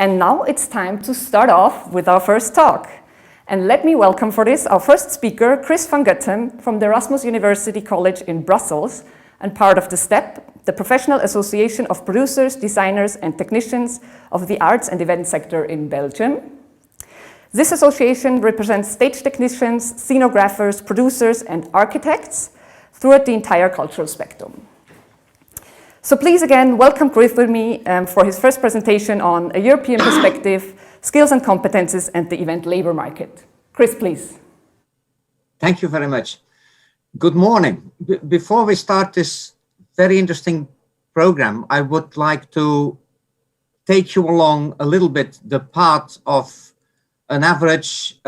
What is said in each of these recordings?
And now it's time to start off with our first talk. And let me welcome for this our first speaker, Chris van Gutten from the Erasmus University College in Brussels, and part of the STEP, the Professional Association of Producers, Designers and Technicians of the Arts and Event Sector in Belgium. This association represents stage technicians, scenographers, producers and architects throughout the entire cultural spectrum. So please again, welcome Chris with me for his first presentation on a European perspective, skills and competences and the event labor market. Chris, please. Thank you very much. Good morning. Before we start this very interesting program, I would like to take you along a little bit the path of an average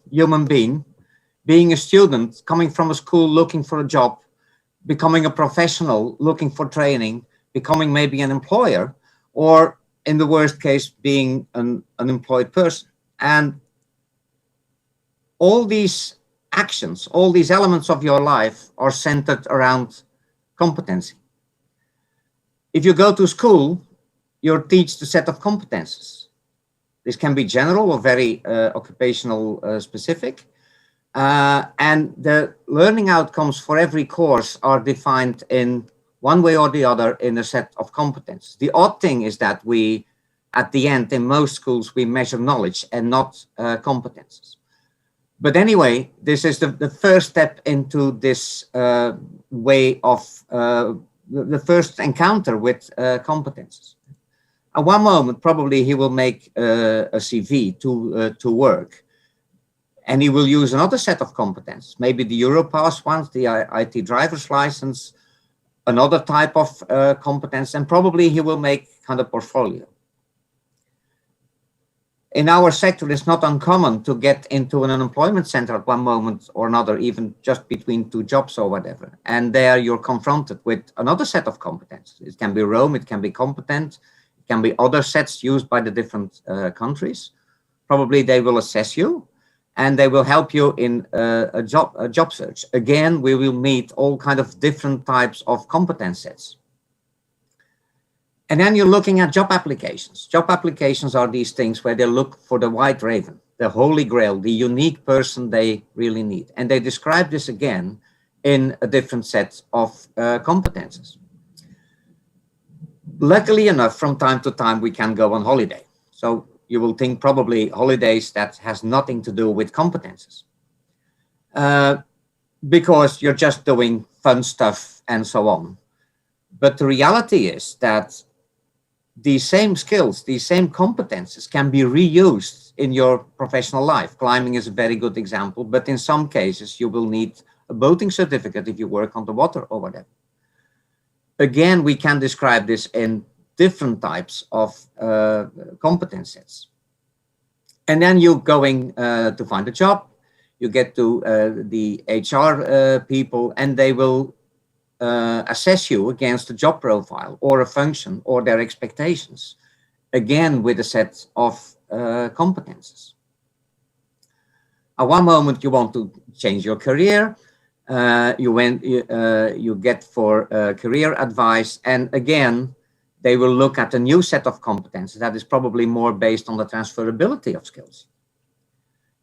human being a student, coming from a school, looking for a job, becoming a professional, looking for training, becoming maybe an employer, or in the worst case, being an unemployed person. And all these actions, all these elements of your life are centered around competency. If you go to school, you're taught a set of competences. This can be general or very occupational specific. And the learning outcomes for every course are defined in one way or the other in a set of competences. The odd thing is that we, at the end, in most schools, we measure knowledge and not competences. But anyway, this is the first step into this way of the first encounter with competences. At one moment, probably he will make a CV to work. And he will use another set of competences, maybe the Europass ones, the IT driver's license, another type of competence, and probably he will make kind of portfolio. In our sector, it's not uncommon to get into an unemployment center at one moment or another, even just between two jobs or whatever. And there you're confronted with another set of competences. It can be Rome, it can be competent, it can be other sets used by the different countries. Probably they will assess you. And they will help you in a job search. Again, we will meet all kind of different types of competence sets. And then you're looking at job applications. Job applications are these things where they look for the white raven, the holy grail, the unique person they really need. And they describe this again in a different set of competences. Luckily enough, from time to time, we can go on holiday. So you will think probably holidays that has nothing to do with competences because you're just doing fun stuff and so on. But the reality is that these same skills, these same competences can be reused in your professional life. Climbing is a very good example, but in some cases you will need a boating certificate if you work on the water or whatever. Again, we can describe this in different types of competence sets. And then you're going to find a job, you get to the HR people, and they will assess you against a job profile or a function or their expectations, again with a set of competences. At one moment you want to change your career, you get for career advice, and again, they will look at a new set of competences that is probably more based on the transferability of skills.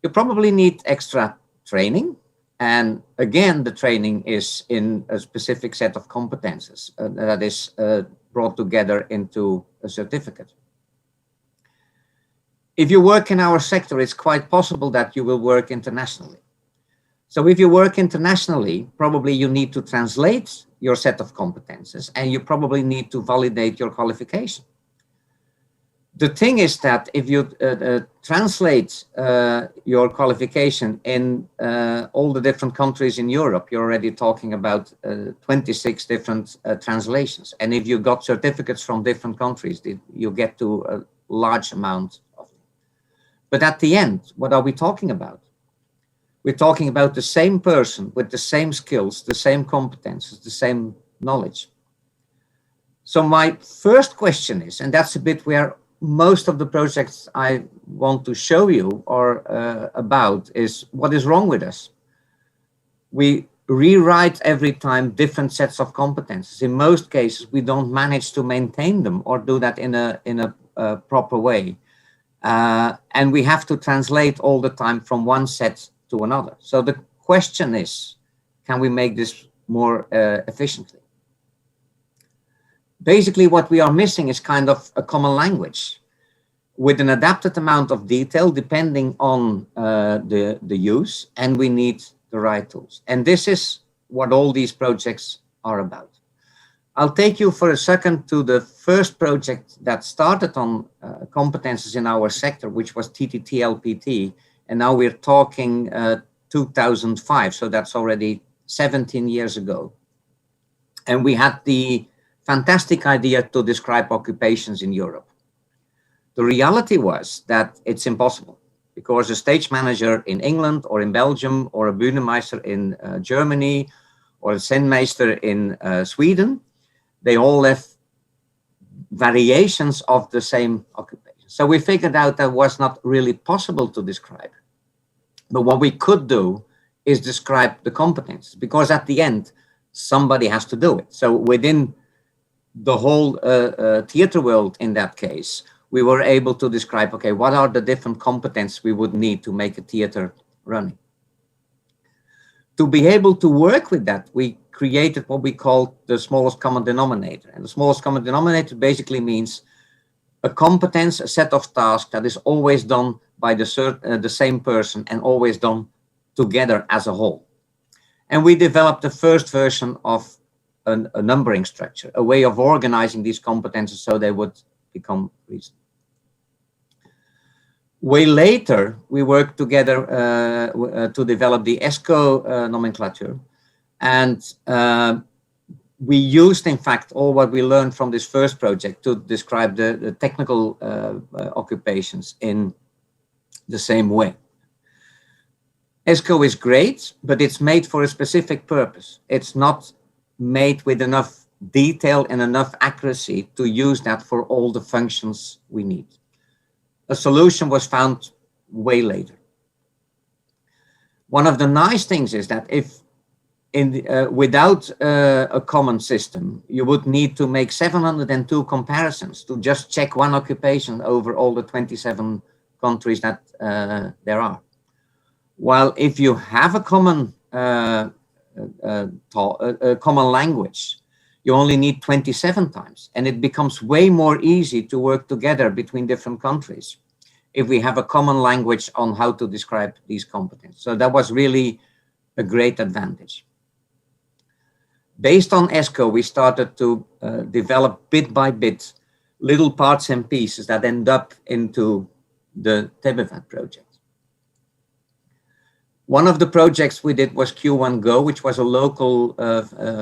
You probably need extra training. And again, the training is in a specific set of competences that is brought together into a certificate. If you work in our sector, it's quite possible that you will work internationally. So if you work internationally, probably you need to translate your set of competences and you probably need to validate your qualification. The thing is that if you translate your qualification in all the different countries in Europe, you're already talking about 26 different translations. And if you got certificates from different countries, you get to a large amount of them. But at the end, what are we talking about? We're talking about the same person with the same skills, the same competences, the same knowledge. So my first question is, and that's a bit where most of the projects I want to show you are about, is what is wrong with us. We rewrite every time different sets of competences. In most cases, we don't manage to maintain them or do that in a proper way. And we have to translate all the time from one set to another. So the question is, can we make this more efficiently? Basically, what we are missing is kind of a common language with an adapted amount of detail depending on the use, and we need the right tools. And this is what all these projects are about. I'll take you for a second to the first project that started on competences in our sector, which was TTT-LPT, and now we're talking 2005, so that's already 17 years ago. And we had the fantastic idea to describe occupations in Europe. The reality was that it's impossible, because a stage manager in England or in Belgium or a Bühnenmeister in Germany or a Zenmeister in Sweden, they all have variations of the same occupation. So we figured out that was not really possible to describe. But what we could do is describe the competences, because at the end, somebody has to do it. So within the whole theater world in that case, we were able to describe, okay, what are the different competences we would need to make a theater running? To be able to work with that, we created what we call the smallest common denominator. And the smallest common denominator basically means a competence, a set of tasks that is always done by the same person and always done together as a whole. And we developed the first version of a numbering structure, a way of organizing these competences so they would become reasonable. Way later, we worked together to develop the ESCO nomenclature. And we used, in fact, all what we learned from this first project to describe the technical occupations in the same way. ESCO is great, but it's made for a specific purpose. It's not made with enough detail and enough accuracy to use that for all the functions we need. A solution was found way later. One of the nice things is that if without a common system, you would need to make 702 comparisons to just check one occupation over all the 27 countries that there are. While if you have a common language, you only need 27 times, and it becomes way more easy to work together between different countries if we have a common language on how to describe these competences. So that was really a great advantage. Based on ESCO, we started to develop bit by bit little parts and pieces that end up into the TEBEVAT project. One of the projects we did was Q1 Go, which was a local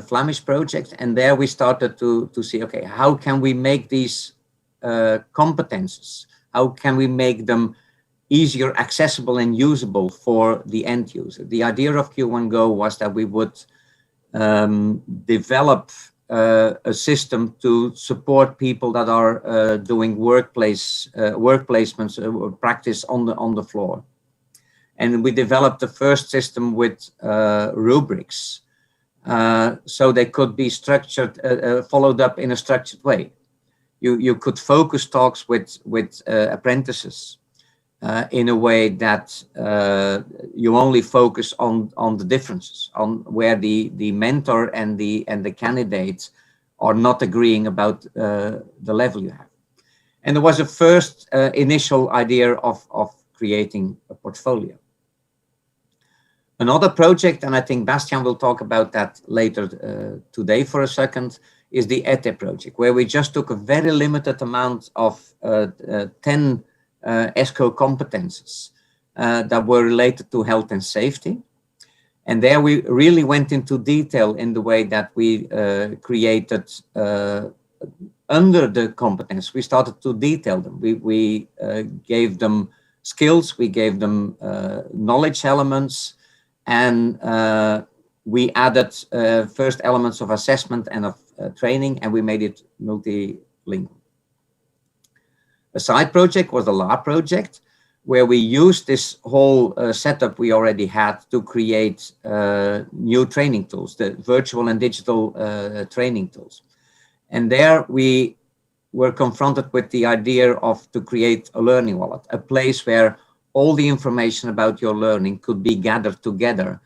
Flemish project. And there we started to see, okay, how can we make these competences? How can we make them easier accessible and usable for the end user? The idea of Q1 Go was that we would develop a system to support people that are doing work placements or practice on the floor. And we developed the first system with rubrics, so they could be structured, followed up in a structured way. You could focus talks with apprentices in a way that you only focus on the differences, on where the mentor and the candidates are not agreeing about the level you have. And there was a first initial idea of creating a portfolio. Another project, and I think Bastiaan will talk about that later today for a second, is the ETE project, where we just took a very limited amount of 10 ESCO competences that were related to health and safety. And there we really went into detail in the way that we created under the competence. We started to detail them. We gave them skills, we gave them knowledge elements, and we added first elements of assessment and of training, and we made it multilingual. A side project was the LA project, where we used this whole setup we already had to create new training tools, the virtual and digital training tools. And there we were confronted with the idea of to create a learning wallet, a place where all the information about your learning could be gathered together,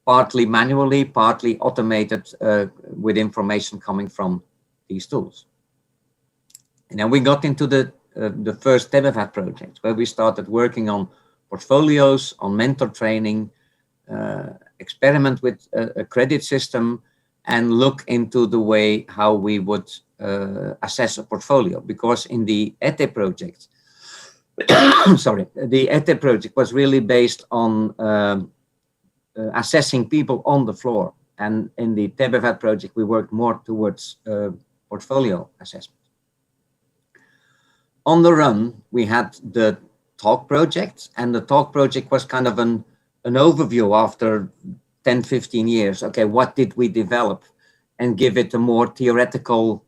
partly manually, partly automated with information coming from these tools. And then we got into the first TEBEVAT project, where we started working on portfolios, on mentor training, experiment with a credit system, and look into the way how we would assess a portfolio. Because in the ETE project, sorry, the ETE project was really based on assessing people on the floor. And in the TEBEVAT project, we worked more towards portfolio assessment. On the run, we had the talk project, and the talk project was kind of an overview after 10, 15 years. Okay, what did we develop? And give it a more theoretical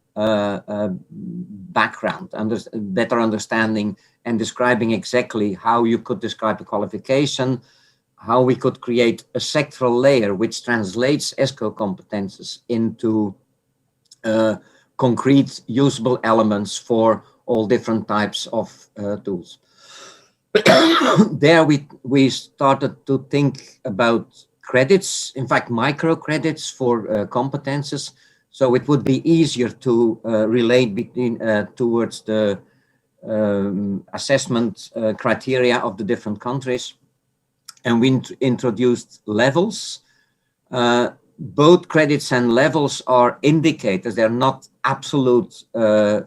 background, better understanding, and describing exactly how you could describe a qualification, how we could create a sectoral layer which translates ESCO competences into concrete usable elements for all different types of tools. There we started to think about credits, in fact, micro credits for competences. So it would be easier to relate between towards the assessment criteria of the different countries. And we introduced levels. Both credits and levels are indicators. They're not absolute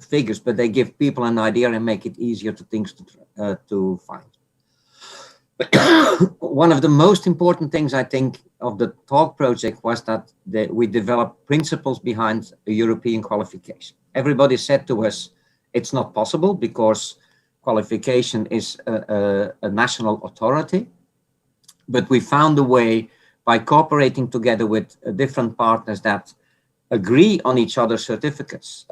figures, but they give people an idea and make it easier to find. One of the most important things, I think, of the talk project was that we developed principles behind a European qualification. Everybody said to us, it's not possible because qualification is a national authority. But we found a way by cooperating together with different partners that agree on each other's certificates,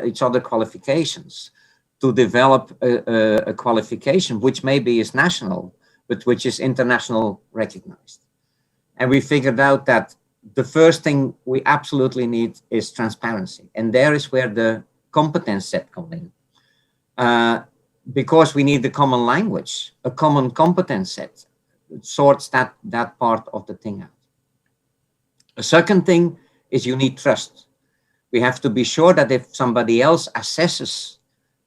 each other qualifications, to develop a qualification which maybe is national, but which is international recognized. And we figured out that the first thing we absolutely need is transparency. And there is where the competence set comes in. Because we need a common language, a common competence set, sorts that part of the thing out. A second thing is you need trust. We have to be sure that if somebody else assesses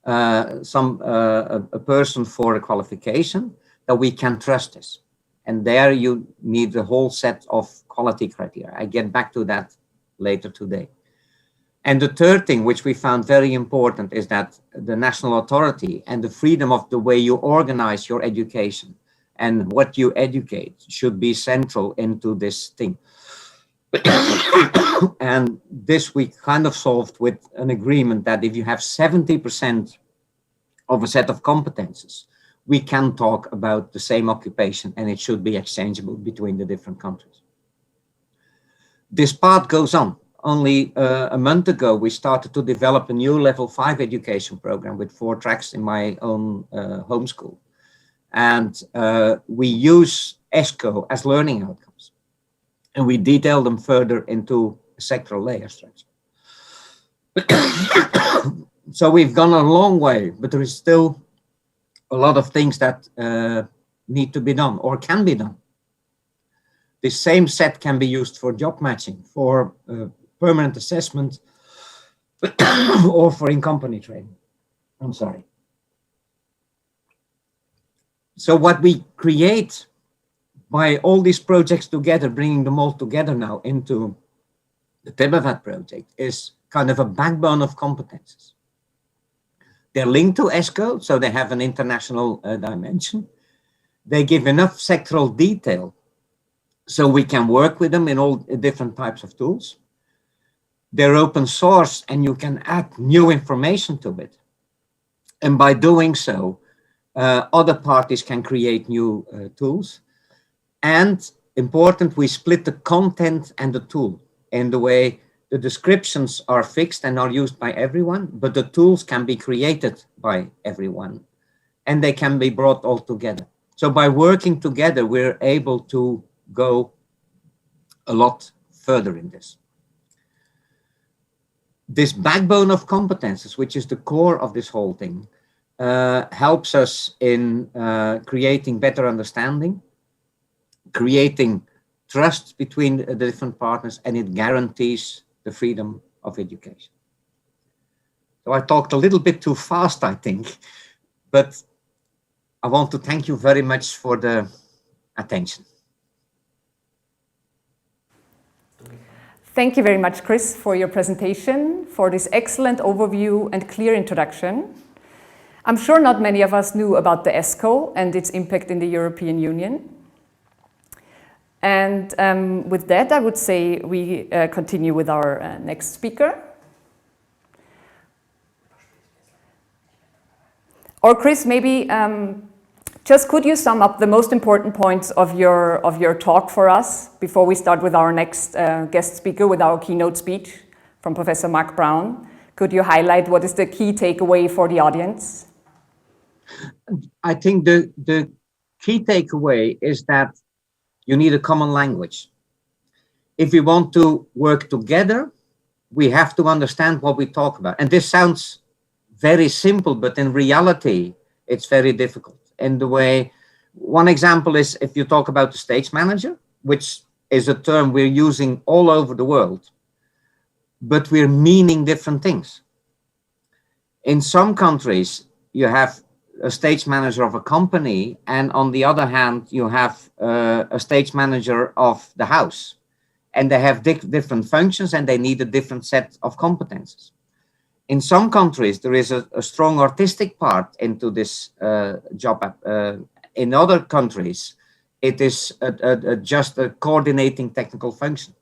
a person for a qualification, that we can trust this. And there you need the whole set of quality criteria. I get back to that later today. And the third thing, which we found very important, is that the national authority and the freedom of the way you organize your education and what you educate should be central into this thing. And this we kind of solved with an agreement that if you have 70% of a set of competences, we can talk about the same occupation and it should be exchangeable between the different countries. This path goes on. Only a month ago, we started to develop a new level 5 education program with 4 tracks in my own home school. And we use ESCO as learning outcomes. And we detail them further into a sectoral layer structure. So we've gone a long way, but there is still a lot of things that need to be done or can be done. The same set can be used for job matching, for permanent assessment, or for in-company training. I'm sorry. So what we create by all these projects together, bringing them all together now into the TEBEVAT project, is kind of a backbone of competences. They're linked to ESCO, so they have an international dimension. They give enough sectoral detail so we can work with them in all different types of tools. They're open source and you can add new information to it. And by doing so, other parties can create new tools. And important, we split the content and the tool in the way the descriptions are fixed and are used by everyone, but the tools can be created by everyone and they can be brought all together. So by working together, we're able to go a lot further in this. This backbone of competences, which is the core of this whole thing, helps us in creating better understanding, creating trust between the different partners, and it guarantees the freedom of education. So I talked a little bit too fast, I think, but I want to thank you very much for the attention. Thank you very much, Chris, for your presentation, for this excellent overview and clear introduction. I'm sure not many of us knew about the ESCO and its impact in the European Union. And with that, I would say we continue with our next speaker. Or Chris, maybe just could you sum up the most important points of your talk for us before we start with our next guest speaker, with our keynote speech from Professor Mark Brown? Could you highlight what is the key takeaway for the audience? I think the key takeaway is that you need a common language. If we want to work together, we have to understand what we talk about. And this sounds very simple, but in reality, it's very difficult. In the way, one example is if you talk about the stage manager, which is a term we're using all over the world, but we're meaning different things. In some countries, you have a stage manager of a company, and on the other hand, you have a stage manager of the house, and they have different functions and they need a different set of competences. In some countries, there is a strong artistic part into this job. In other countries, it is just a coordinating technical function.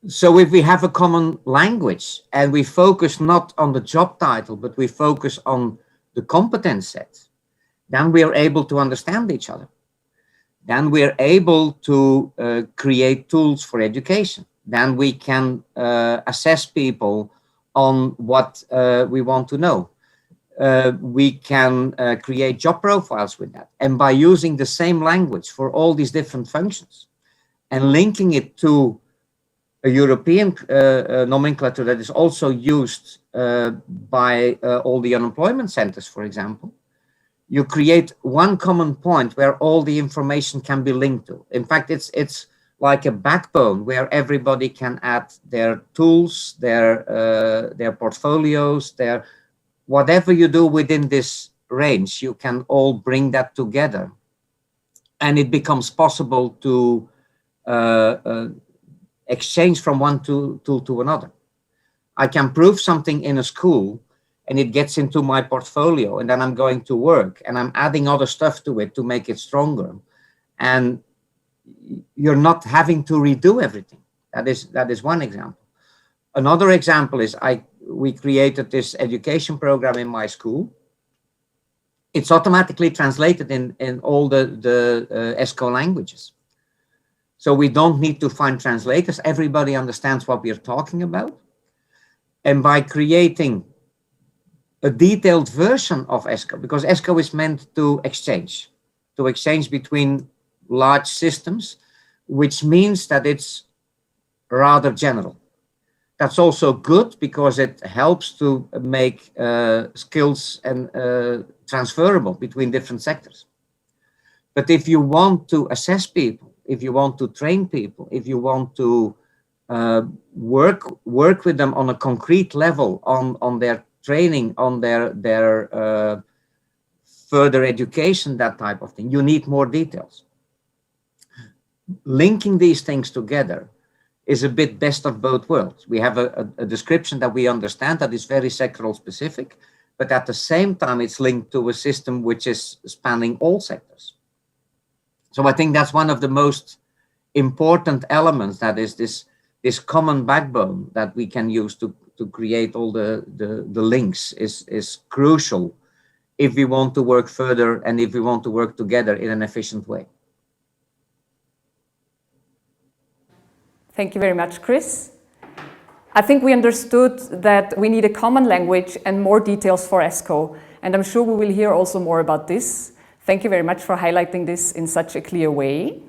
So if we have a common language and we focus not on the job title, but we focus on the competence set, then we are able to understand each other. Then we are able to create tools for education. Then we can assess people on what we want to know. We can create job profiles with that. And by using the same language for all these different functions and linking it to a European nomenclature that is also used by all the unemployment centers, for example, you create one common point where all the information can be linked to. In fact, it's like a backbone where everybody can add their tools, their portfolios, their whatever you do within this range, you can all bring that together, and it becomes possible to exchange from one tool to another. I can prove something in a school and it gets into my portfolio, and then I'm going to work and I'm adding other stuff to it to make it stronger. And you're not having to redo everything. That is one example. Another example is we created this education program in my school. It's automatically translated in all the ESCO languages. So we don't need to find translators. Everybody understands what we're talking about. And by creating a detailed version of ESCO, because ESCO is meant to exchange between large systems, which means that it's rather general. That's also good because it helps to make skills and transferable between different sectors. But if you want to assess people, if you want to train people, if you want to work with them on a concrete level, on their training, on their further education, that type of thing, you need more details. Linking these things together is a bit best of both worlds. We have a description that we understand that is very sectoral specific, but at the same time, it's linked to a system which is spanning all sectors. So I think that's one of the most important elements, that is this common backbone that we can use to create all the links is crucial if we want to work further and if we want to work together in an efficient way. Thank you very much, Chris. I think we understood that we need a common language and more details for ESCO, and I'm sure we will hear also more about this. Thank you very much for highlighting this in such a clear way.